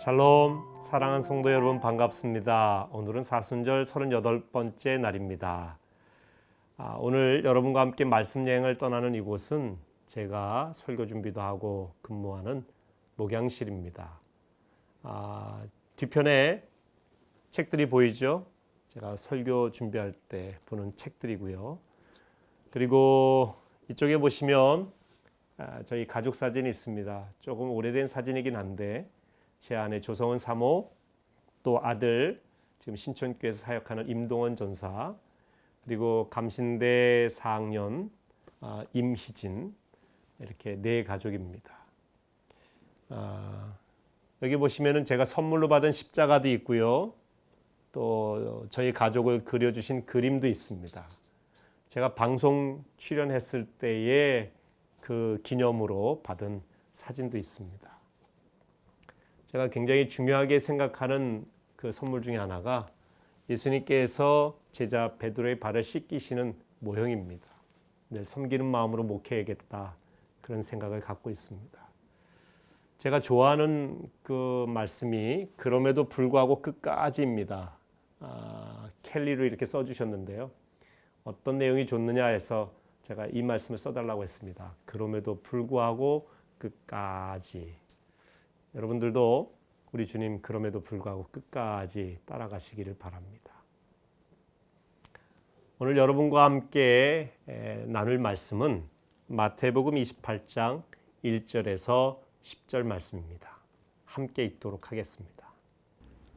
샬롬, 사랑하는 성도 여러분 반갑습니다. 오늘은 사순절 38번째 날입니다. 오늘 여러분과 함께 말씀 여행을 떠나는 이곳은 제가 설교 준비도 하고 근무하는 목양실입니다. 뒤편에 책들이 보이죠? 제가 설교 준비할 때 보는 책들이고요. 그리고 이쪽에 보시면 저희 가족 사진이 있습니다. 조금 오래된 사진이긴 한데 제 아내 조성은 사모, 또 아들 지금 신촌교회에서 사역하는 임동원 전사, 그리고 감신대 4학년 임희진, 이렇게 네 가족입니다. 여기 보시면은 제가 선물로 받은 십자가도 있고요. 또 저희 가족을 그려주신 그림도 있습니다. 제가 방송 출연했을 때의 그 기념으로 받은 사진도 있습니다. 제가 굉장히 중요하게 생각하는 그 선물 중에 하나가 예수님께서 제자 베드로의 발을 씻기시는 모형입니다. 늘 섬기는 마음으로 목회하겠다, 그런 생각을 갖고 있습니다. 제가 좋아하는 그 말씀이 그럼에도 불구하고 끝까지입니다. 켈리로 이렇게 써주셨는데요. 어떤 내용이 좋느냐 해서 제가 이 말씀을 써달라고 했습니다. 그럼에도 불구하고 끝까지. 여러분들도 우리 주님 그럼에도 불구하고 끝까지 따라가시기를 바랍니다. 오늘 여러분과 함께 나눌 말씀은 마태복음 28장 1절에서 10절 말씀입니다. 함께 읽도록 하겠습니다.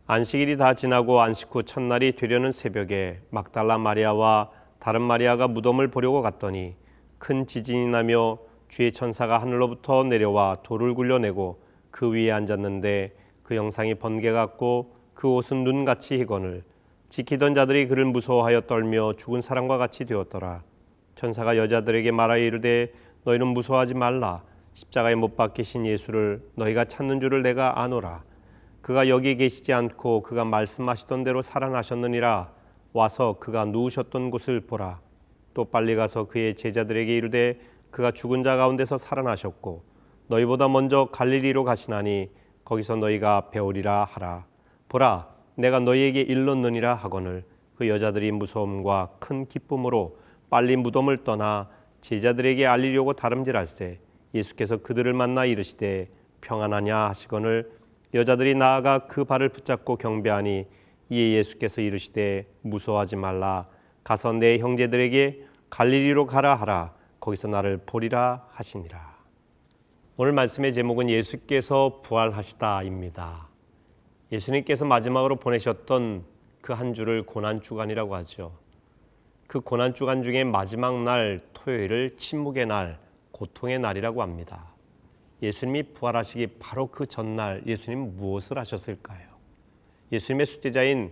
안식일이 다 지나고 안식 후 첫날이 되려는 새벽에 막달라 마리아와 다른 마리아가 무덤을 보려고 갔더니 큰 지진이 나며 주의 천사가 하늘로부터 내려와 돌을 굴려내고 그 위에 앉았는데 그 형상이 번개 같고 그 옷은 눈같이 희거늘 지키던 자들이 그를 무서워하여 떨며 죽은 사람과 같이 되었더라. 천사가 여자들에게 말하여 이르되 너희는 무서워하지 말라. 십자가에 못 박히신 예수를 너희가 찾는 줄을 내가 아노라. 그가 여기 계시지 않고 그가 말씀하시던 대로 살아나셨느니라. 와서 그가 누우셨던 곳을 보라. 또 빨리 가서 그의 제자들에게 이르되 그가 죽은 자 가운데서 살아나셨고 너희보다 먼저 갈릴리로 가시나니 거기서 너희가 배우리라 하라. 보라, 내가 너희에게 일렀느니라 하거늘 그 여자들이 무서움과 큰 기쁨으로 빨리 무덤을 떠나 제자들에게 알리려고 다름질할세 예수께서 그들을 만나 이르시되 평안하냐 하시거늘 여자들이 나아가 그 발을 붙잡고 경배하니 이에 예수께서 이르시되 무서워하지 말라. 가서 내 형제들에게 갈릴리로 가라 하라. 거기서 나를 보리라 하시니라. 오늘 말씀의 제목은 예수께서 부활하시다입니다. 예수님께서 마지막으로 보내셨던 그 한 주를 고난주간이라고 하죠. 그 고난주간 중에 마지막 날 토요일을 침묵의 날, 고통의 날이라고 합니다. 예수님이 부활하시기 바로 그 전날 예수님 무엇을 하셨을까요? 예수님의 숙제자인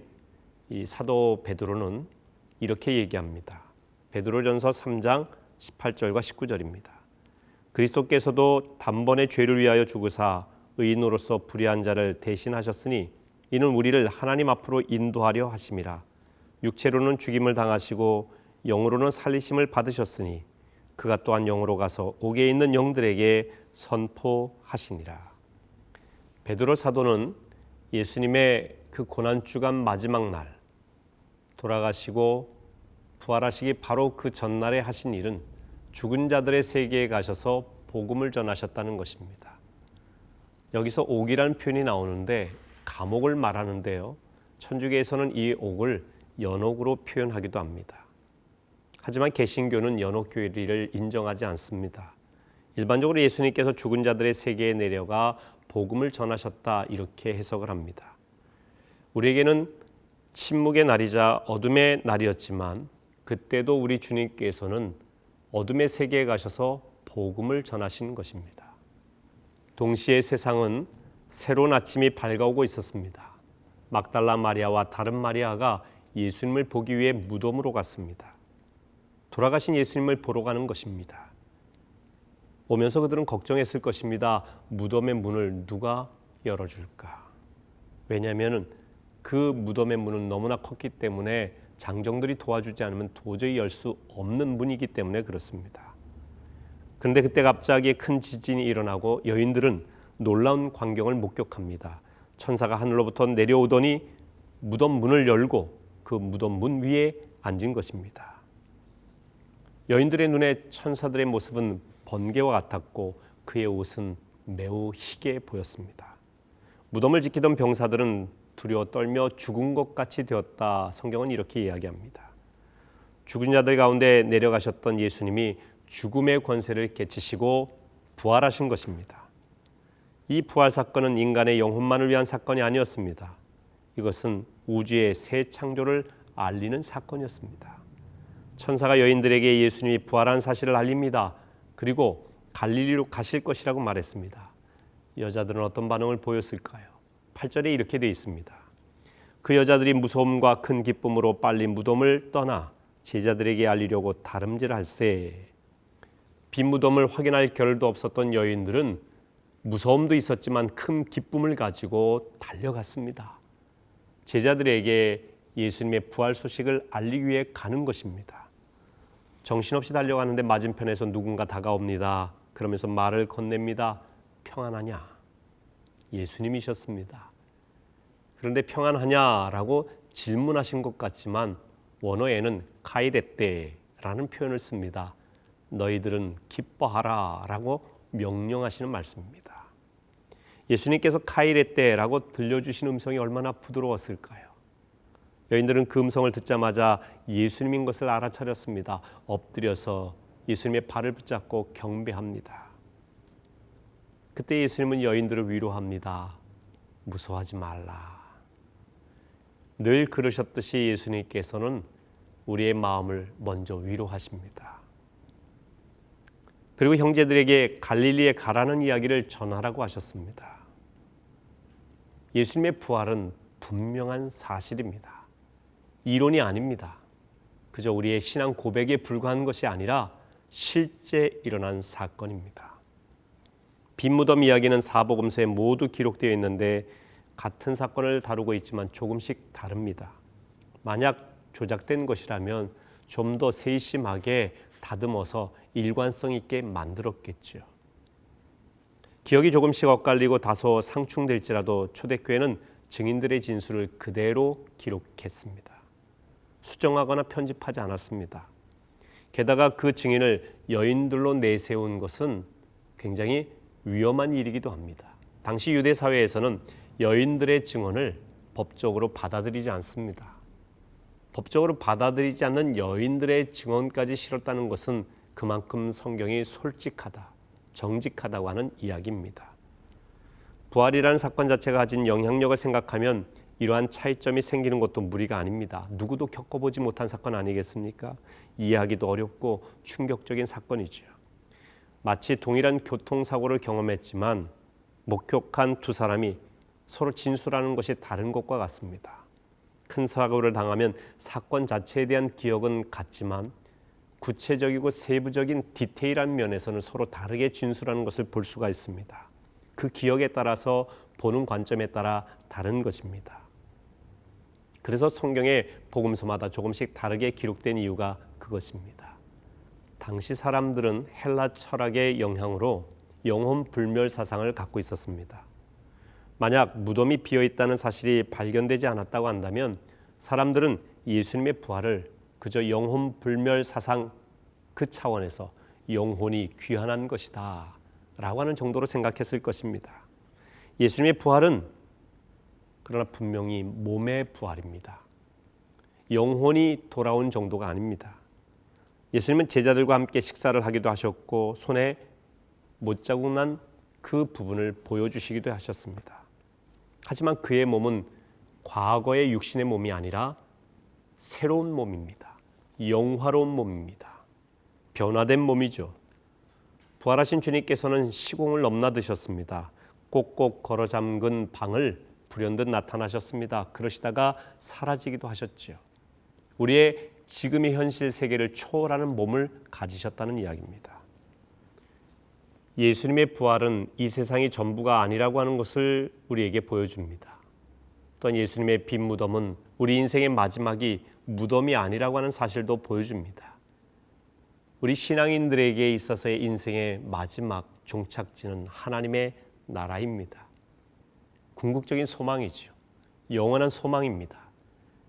이 사도 베드로는 이렇게 얘기합니다. 베드로전서 3장 18절과 19절입니다. 그리스도께서도 단번에 죄를 위하여 죽으사 의인으로서 불의한 자를 대신하셨으니 이는 우리를 하나님 앞으로 인도하려 하심이라. 육체로는 죽임을 당하시고 영으로는 살리심을 받으셨으니 그가 또한 영으로 가서 옥에 있는 영들에게 선포하시니라. 베드로 사도는 예수님의 그 고난주간 마지막 날 돌아가시고 부활하시기 바로 그 전날에 하신 일은 죽은 자들의 세계에 가셔서 복음을 전하셨다는 것입니다. 여기서 옥이라는 표현이 나오는데 감옥을 말하는데요. 천주교에서는 이 옥을 연옥으로 표현하기도 합니다. 하지만 개신교는 연옥교리를 인정하지 않습니다. 일반적으로 예수님께서 죽은 자들의 세계에 내려가 복음을 전하셨다, 이렇게 해석을 합니다. 우리에게는 침묵의 날이자 어둠의 날이었지만 그때도 우리 주님께서는 어둠의 세계에 가셔서 복음을 전하신 것입니다. 동시에 세상은 새로운 아침이 밝아오고 있었습니다. 막달라 마리아와 다른 마리아가 예수님을 보기 위해 무덤으로 갔습니다. 돌아가신 예수님을 보러 가는 것입니다. 오면서 그들은 걱정했을 것입니다. 무덤의 문을 누가 열어줄까? 왜냐하면 그 무덤의 문은 너무나 컸기 때문에 장정들이 도와주지 않으면 도저히 열 수 없는 문이기 때문에 그렇습니다. 그런데 그때 갑자기 큰 지진이 일어나고 여인들은 놀라운 광경을 목격합니다. 천사가 하늘로부터 내려오더니 무덤 문을 열고 그 무덤 문 위에 앉은 것입니다. 여인들의 눈에 천사들의 모습은 번개와 같았고 그의 옷은 매우 희게 보였습니다. 무덤을 지키던 병사들은 두려워 떨며 죽은 것 같이 되었다. 성경은 이렇게 이야기합니다. 죽은 자들 가운데 내려가셨던 예수님이 죽음의 권세를 깨치시고 부활하신 것입니다. 이 부활 사건은 인간의 영혼만을 위한 사건이 아니었습니다. 이것은 우주의 새 창조를 알리는 사건이었습니다. 천사가 여인들에게 예수님이 부활한 사실을 알립니다. 그리고 갈릴리로 가실 것이라고 말했습니다. 여자들은 어떤 반응을 보였을까요? 8절에 이렇게 되어 있습니다. 그 여자들이 무서움과 큰 기쁨으로 빨리 무덤을 떠나 제자들에게 알리려고 다름질할세. 빈 무덤을 확인할 겨를도 없었던 여인들은 무서움도 있었지만 큰 기쁨을 가지고 달려갔습니다. 제자들에게 예수님의 부활 소식을 알리기 위해 가는 것입니다. 정신없이 달려가는데 맞은편에서 누군가 다가옵니다. 그러면서 말을 건넵니다. 평안하냐? 예수님이셨습니다. 그런데 평안하냐라고 질문하신 것 같지만 원어에는 카이레떼라는 표현을 씁니다. 너희들은 기뻐하라라고 명령하시는 말씀입니다. 예수님께서 카이레떼라고 들려주신 음성이 얼마나 부드러웠을까요? 여인들은 그 음성을 듣자마자 예수님인 것을 알아차렸습니다. 엎드려서 예수님의 발을 붙잡고 경배합니다. 그때 예수님은 여인들을 위로합니다. 무서워하지 말라. 늘 그러셨듯이 예수님께서는 우리의 마음을 먼저 위로하십니다. 그리고 형제들에게 갈릴리에 가라는 이야기를 전하라고 하셨습니다. 예수님의 부활은 분명한 사실입니다. 이론이 아닙니다. 그저 우리의 신앙 고백에 불과한 것이 아니라 실제 일어난 사건입니다. 빈 무덤 이야기는 사복음서에 모두 기록되어 있는데 같은 사건을 다루고 있지만 조금씩 다릅니다. 만약 조작된 것이라면 좀 더 세심하게 다듬어서 일관성 있게 만들었겠죠. 기억이 조금씩 엇갈리고 다소 상충될지라도 초대교회는 증인들의 진술을 그대로 기록했습니다. 수정하거나 편집하지 않았습니다. 게다가 그 증인을 여인들로 내세운 것은 굉장히 위험한 일이기도 합니다. 당시 유대 사회에서는 여인들의 증언을 법적으로 받아들이지 않습니다. 법적으로 받아들이지 않는 여인들의 증언까지 실었다는 것은 그만큼 성경이 솔직하다, 정직하다고 하는 이야기입니다. 부활이라는 사건 자체가 가진 영향력을 생각하면 이러한 차이점이 생기는 것도 무리가 아닙니다. 누구도 겪어보지 못한 사건 아니겠습니까? 이해하기도 어렵고 충격적인 사건이죠. 마치 동일한 교통사고를 경험했지만 목격한 두 사람이 서로 진술하는 것이 다른 것과 같습니다. 큰 사고를 당하면 사건 자체에 대한 기억은 같지만 구체적이고 세부적인 디테일한 면에서는 서로 다르게 진술하는 것을 볼 수가 있습니다. 그 기억에 따라서 보는 관점에 따라 다른 것입니다. 그래서 성경의 복음서마다 조금씩 다르게 기록된 이유가 그것입니다. 당시 사람들은 헬라 철학의 영향으로 영혼 불멸 사상을 갖고 있었습니다. 만약 무덤이 비어 있다는 사실이 발견되지 않았다고 한다면 사람들은 예수님의 부활을 그저 영혼 불멸 사상 그 차원에서 영혼이 귀환한 것이다 라고 하는 정도로 생각했을 것입니다. 예수님의 부활은 그러나 분명히 몸의 부활입니다. 영혼이 돌아온 정도가 아닙니다. 예수님은 제자들과 함께 식사를 하기도 하셨고 손에 못자국 난 그 부분을 보여주시기도 하셨습니다. 하지만 그의 몸은 과거의 육신의 몸이 아니라 새로운 몸입니다. 영화로운 몸입니다. 변화된 몸이죠. 부활하신 주님께서는 시공을 넘나드셨습니다. 꼭꼭 걸어 잠근 방을 불현듯 나타나셨습니다. 그러시다가 사라지기도 하셨죠. 우리의 지금의 현실 세계를 초월하는 몸을 가지셨다는 이야기입니다. 예수님의 부활은 이 세상이 전부가 아니라고 하는 것을 우리에게 보여줍니다. 또한 예수님의 빈 무덤은 우리 인생의 마지막이 무덤이 아니라고 하는 사실도 보여줍니다. 우리 신앙인들에게 있어서의 인생의 마지막 종착지는 하나님의 나라입니다. 궁극적인 소망이죠. 영원한 소망입니다.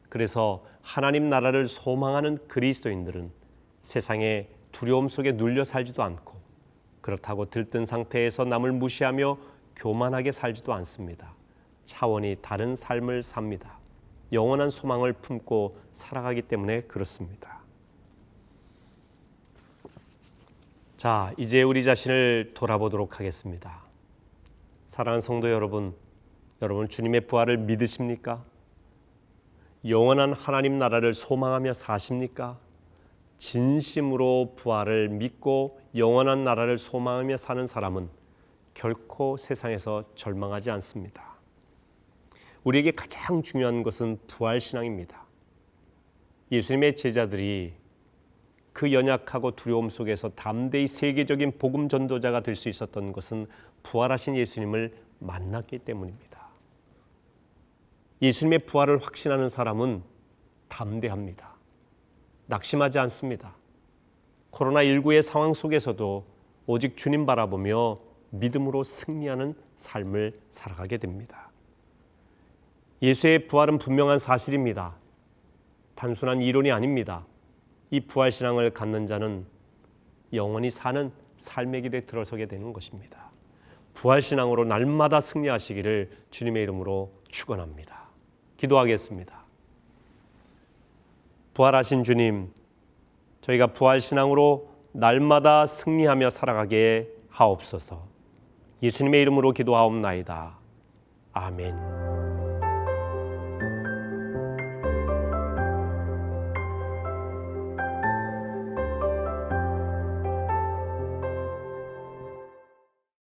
그래서 하나님 나라를 소망하는 그리스도인들은 세상의 두려움 속에 눌려 살지도 않고 그렇다고 들뜬 상태에서 남을 무시하며 교만하게 살지도 않습니다. 차원이 다른 삶을 삽니다. 영원한 소망을 품고 살아가기 때문에 그렇습니다. 자, 이제 우리 자신을 돌아보도록 하겠습니다. 사랑하는 성도 여러분, 여러분 주님의 부활을 믿으십니까? 영원한 하나님 나라를 소망하며 사십니까? 진심으로 부활을 믿고 영원한 나라를 소망하며 사는 사람은 결코 세상에서 절망하지 않습니다. 우리에게 가장 중요한 것은 부활신앙입니다. 예수님의 제자들이 그 연약하고 두려움 속에서 담대히 세계적인 복음 전도자가 될 수 있었던 것은 부활하신 예수님을 만났기 때문입니다. 예수님의 부활을 확신하는 사람은 담대합니다. 낙심하지 않습니다. 코로나19의 상황 속에서도 오직 주님 바라보며 믿음으로 승리하는 삶을 살아가게 됩니다. 예수의 부활은 분명한 사실입니다. 단순한 이론이 아닙니다. 이 부활신앙을 갖는 자는 영원히 사는 삶의 길에 들어서게 되는 것입니다. 부활신앙으로 날마다 승리하시기를 주님의 이름으로 축원합니다. 기도하겠습니다. 부활하신 주님, 저희가 부활신앙으로 날마다 승리하며 살아가게 하옵소서. 예수님의 이름으로 기도하옵나이다. 아멘.